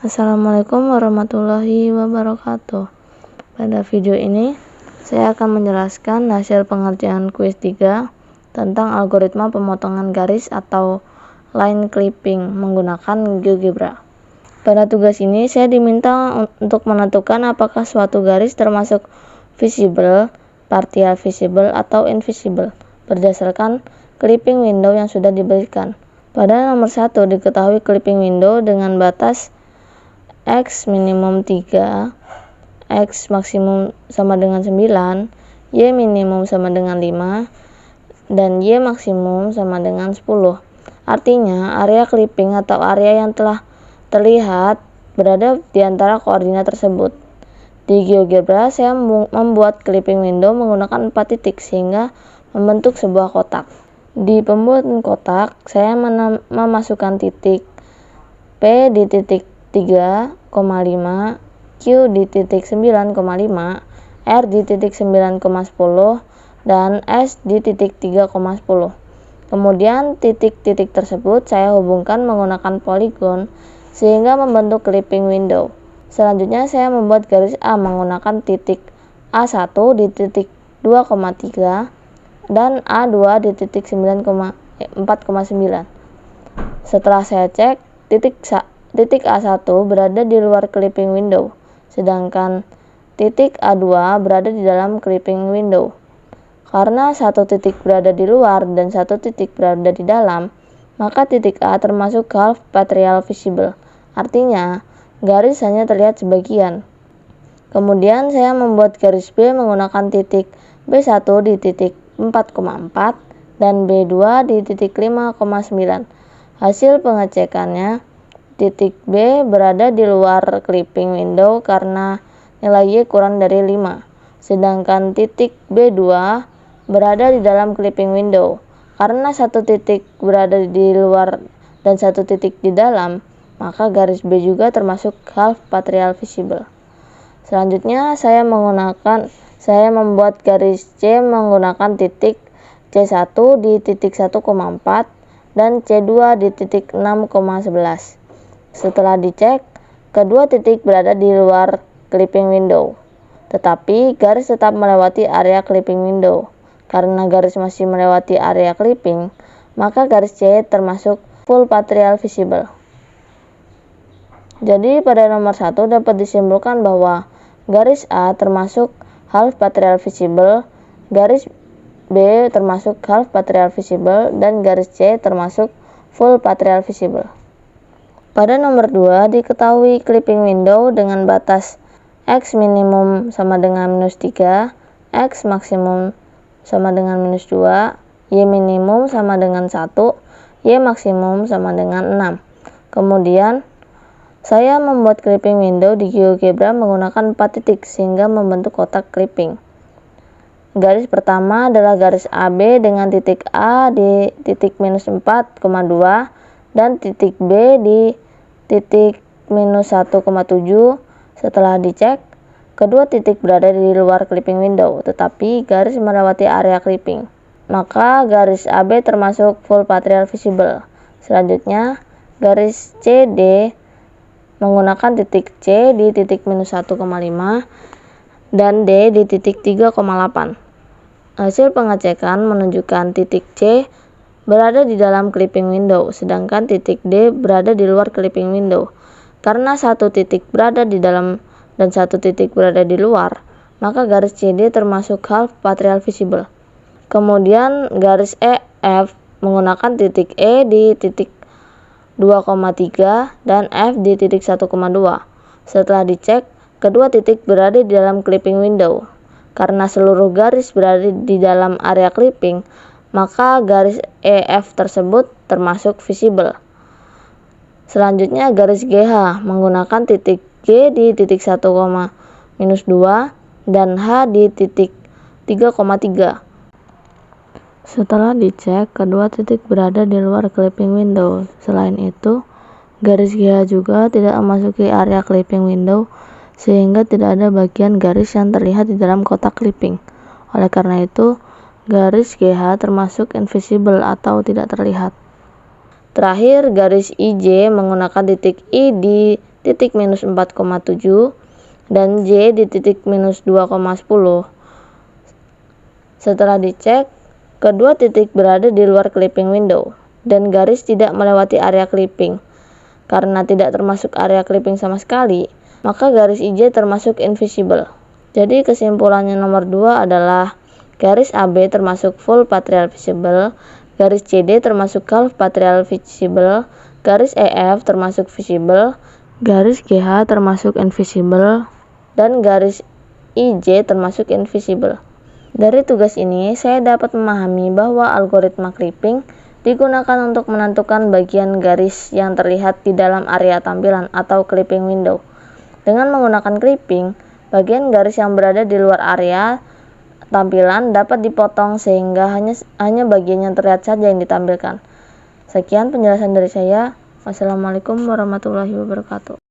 Assalamualaikum warahmatullahi wabarakatuh. Pada video ini, saya akan menjelaskan hasil pengerjaan kuis 3 tentang algoritma pemotongan garis atau line clipping menggunakan GeoGebra. Pada tugas ini, saya diminta untuk menentukan apakah suatu garis termasuk visible, partial visible, atau invisible berdasarkan clipping window yang sudah diberikan. Pada nomor 1 diketahui clipping window dengan batas X minimum 3, X maksimum sama dengan 9, Y minimum sama dengan 5, dan Y maksimum sama dengan 10. Artinya, area clipping atau area yang telah terlihat berada di antara koordinat tersebut. Di GeoGebra, saya membuat clipping window menggunakan 4 titik sehingga membentuk sebuah kotak. Di pembuatan kotak, saya memasukkan titik P di titik 3,5, Q di titik 9,5, R di titik 9,10, dan S di titik 3,10. Kemudian titik-titik tersebut saya hubungkan menggunakan poligon sehingga membentuk clipping window. Selanjutnya saya membuat garis A menggunakan titik A1 di titik 2,3 dan A2 di titik 4,9. Setelah saya cek, titik A1 berada di luar clipping window, sedangkan titik A2 berada di dalam clipping window. Karena satu titik berada di luar dan satu titik berada di dalam, maka titik A termasuk half partial visible. Artinya, garis hanya terlihat sebagian. Kemudian saya membuat garis B menggunakan titik B1 di titik 4,4 dan B2 di titik 5,9. Hasil pengecekannya, titik B berada di luar clipping window karena nilai Y kurang dari 5, sedangkan titik B2 berada di dalam clipping window. Karena satu titik berada di luar dan satu titik di dalam, maka garis B juga termasuk half partial visible. Selanjutnya, saya membuat garis C menggunakan titik C1 di titik 1,4 dan C2 di titik 6,11. Setelah dicek, kedua titik berada di luar clipping window, tetapi garis tetap melewati area clipping window. Karena garis masih melewati area clipping, maka garis C termasuk full partial visible. Jadi pada nomor 1 dapat disimpulkan bahwa garis A termasuk half partial visible, garis B termasuk half partial visible, dan garis C termasuk full partial visible. Pada nomor 2 diketahui clipping window dengan batas X minimum sama dengan -3, X maksimum sama dengan -2, Y minimum sama dengan 1, Y maksimum sama dengan 6. Kemudian, saya membuat clipping window di GeoGebra menggunakan 4 titik sehingga membentuk kotak clipping. Garis pertama adalah garis AB dengan titik A di titik -4,2 dan titik B di titik -1,7. Setelah dicek, kedua titik berada di luar clipping window, tetapi garis melewati area clipping. Maka garis AB termasuk full partial visible. Selanjutnya, garis CD menggunakan titik C di titik -1,5 dan D di titik 3,8. Hasil pengecekan menunjukkan titik C berada di dalam clipping window, sedangkan titik D berada di luar clipping window. Karena satu titik berada di dalam dan satu titik berada di luar, maka garis CD termasuk half partial visible. Kemudian garis EF menggunakan titik E di titik 2,3 dan F di titik 1,2. Setelah dicek, kedua titik berada di dalam clipping window. Karena seluruh garis berada di dalam area clipping, maka garis EF tersebut termasuk visible. Selanjutnya garis GH menggunakan titik G di titik 1,-2 dan H di titik 3,3. Setelah dicek, kedua titik berada di luar clipping window. Selain itu, garis GH juga tidak memasuki area clipping window sehingga tidak ada bagian garis yang terlihat di dalam kotak clipping. Oleh karena itu, garis GH termasuk invisible atau tidak terlihat. Terakhir, garis IJ menggunakan titik I di titik minus 4,7 dan J di titik minus 2,10. Setelah dicek, kedua titik berada di luar clipping window dan garis tidak melewati area clipping. Karena tidak termasuk area clipping sama sekali, maka garis IJ termasuk invisible. Jadi kesimpulannya nomor 2 adalah garis AB termasuk full path visible, garis CD termasuk half path visible, garis EF termasuk visible, garis GH termasuk invisible, dan garis IJ termasuk invisible. Dari tugas ini, saya dapat memahami bahwa algoritma clipping digunakan untuk menentukan bagian garis yang terlihat di dalam area tampilan atau clipping window. Dengan menggunakan clipping, bagian garis yang berada di luar area tampilan dapat dipotong sehingga hanya bagian yang terlihat saja yang ditampilkan. Sekian penjelasan dari saya. Wassalamualaikum warahmatullahi wabarakatuh.